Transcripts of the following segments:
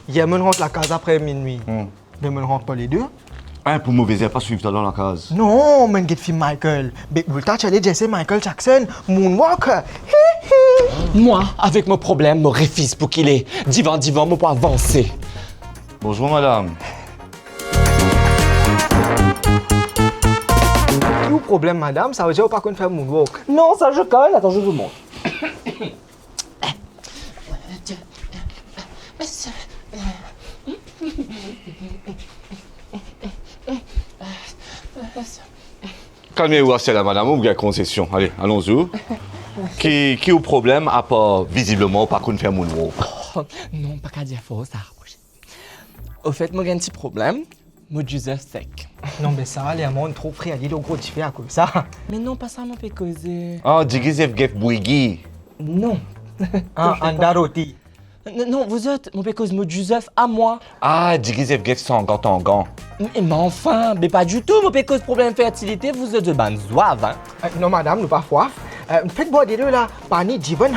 Hier, je rentre la case après minuit. Mais je ne rentre pas les deux. Hein, pour mauvais pas suivre dans la case. Non, je suis Michael. Mais vous allez Jesse Michael Jackson, Moonwalker. Moi, avec mon problème, mon réfis pour qu'il est. Divan, mon pour avancer. Bonjour madame. Quel est le problème, madame? Ça veut dire qu'on ne peut pas faire Moonwalk. Non, ça je colle. Attends, je vous montre. Calmez-vous assez là madame, ou bien concession. Allez, allons-y. Qui est au problème à part visiblement pas qu'on fait moonwalk? Oh, non, pas qu'à dire faux, ça. Au fait, moi, j'ai un petit problème. Moi, Joseph sec. Non, mais ça, les amants trop frais, il y a des gros diffés à cause de ça. Mais non, pas ça m'a fait causer. Ah, Digizef Gef Bouigui. Non. Andaroti. Non, vous êtes, mon pécose, mon Joseph à moi. Ah, Digizef Gef Sangan Tangan. Mais enfin, mais pas du tout, mon pécose, problème fertilité, vous êtes de bonne zouave, hein. Non, madame, nous pas foif. Faites boire des deux là, Pani Jivan.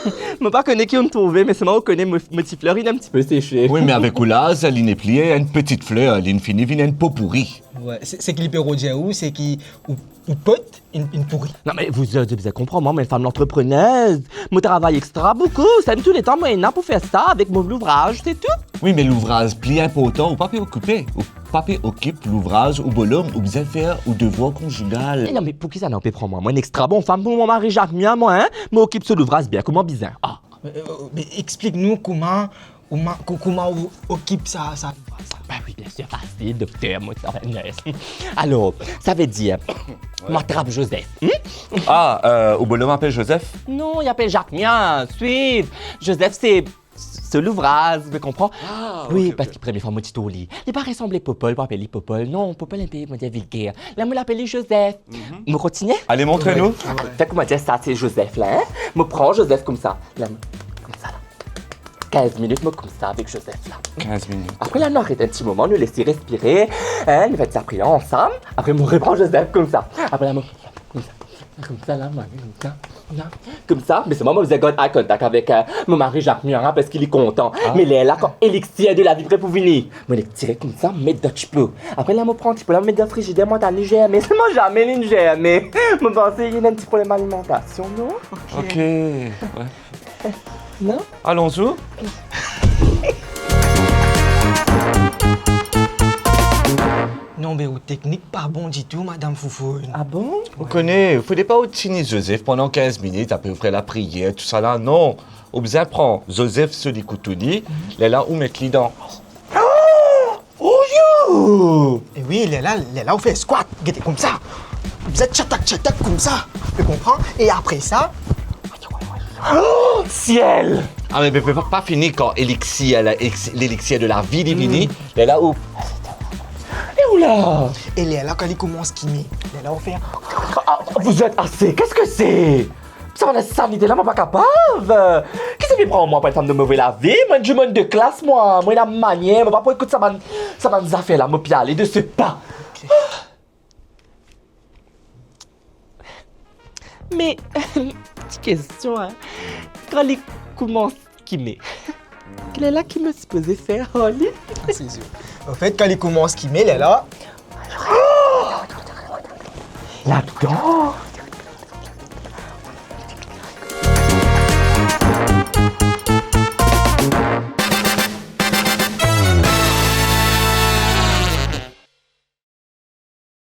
Je ne pas connais qui on me trouvait, mais c'est moi qui connais mon petit fleur, il est un petit peu séché. Oui, mais avec Oulaz, elle est pliée, une petite fleur, elle finit, vient une peau pourrie. Ouais, c'est qui l'hyperodier ou c'est qui ou pote une pourrie. Non mais vous avez compris, moi, une femme entrepreneuse. Moi, travaille extra beaucoup. Ça me tous les temps, moi, pour faire ça avec mon ouvrage, c'est tout. Oui, mais l'ouvrage plie important ou pas peut occuper. Ou pas peut occuper l'ouvrage ou bonhomme ou bien faire ou devoir conjugal. Non mais pour qui ça n'en peut prendre moi? Moi, une extra bonne femme pour mon mari Jacques Mien, moi, hein. Moi, occupe ce l'ouvrage bien, comment bizarre. Ah. Mais explique-nous comment on occupe ça. Bah oui, bien sûr, facile, docteur, moi, ça va être. Alors, ça veut dire, moi, trappe Joseph. Ah, au bonhomme appelle Joseph? Non, il appelle Jacques Mien, suivre. Joseph, c'est l'ouvrage, vous comprenez? Ah, oui, ok, parce qu'il préfère mon petit au lit. Il pas ressemblé Popol, pas appeler Popol. Non, Popol est un peu vulgaire. Là, me l'appelle Joseph. Me continuez? Allez, montrez-nous. Fait que moi dire ça, c'est Joseph, là, hein? Me prends Joseph comme ça. Là, comme ça, là. 15 minutes, moi, comme ça, avec Joseph, là. 15 minutes. Après, là, nous arrête un petit moment, nous laisser respirer. Hein, nous faisons ça prière ensemble. Après, moi, reprend Joseph comme ça. Après, là, moi, comme ça, là, moi, comme ça. Là. Comme ça, mais c'est moi, je faisais God eye contact avec mon mari Jacques Murat parce qu'il est content. Mais il est là quand élixir de la vie prêt pour venir. Moi, je tirais comme ça, mettre d'autres cheveux. Après, là, je prends un petit peu, là, mettre dans le frigidaire, moi, t'as une GME. C'est moi, jamais une GME. Je pensais qu'il y a un petit problème d'alimentation, non? Ok. Ouais. Non? Allons-y. Non, mais aux techniques pas bon du tout, madame Foufou. Ah bon? Vous connaissez, il ne faut pas utiliser Joseph pendant 15 minutes, à peu près la prière, tout ça là. Non. On bien prend Joseph sur les couteaux-lits, là où mettre les dents. Oh yo! Et oui, il est là, on fait squat, guettez comme ça. Vous êtes chatak comme ça. Tu comprends? Et après ça. Oh, ciel! Ah, mais pas fini quand l'élixir de la vie divine, là où. Et où là? Et il est là quand il commence à skimer. Il est là, on fait. Ah, vous êtes assez, qu'est-ce que c'est? Ça va ça vite là, moi pas capable. Qu'est-ce qui prend moi pour une femme de mauvais la vie? Moi je monte de classe moi, moi la manière, moi pas pour écouter ça m'a affaires là, moi puis aller de ce pas. Okay. Mais petite question hein. Quand il commence qui met. Quelle est là qui me supposait faire Holly? C'est sûr. En fait, quand il commence à skimer, il est là. Là-dedans.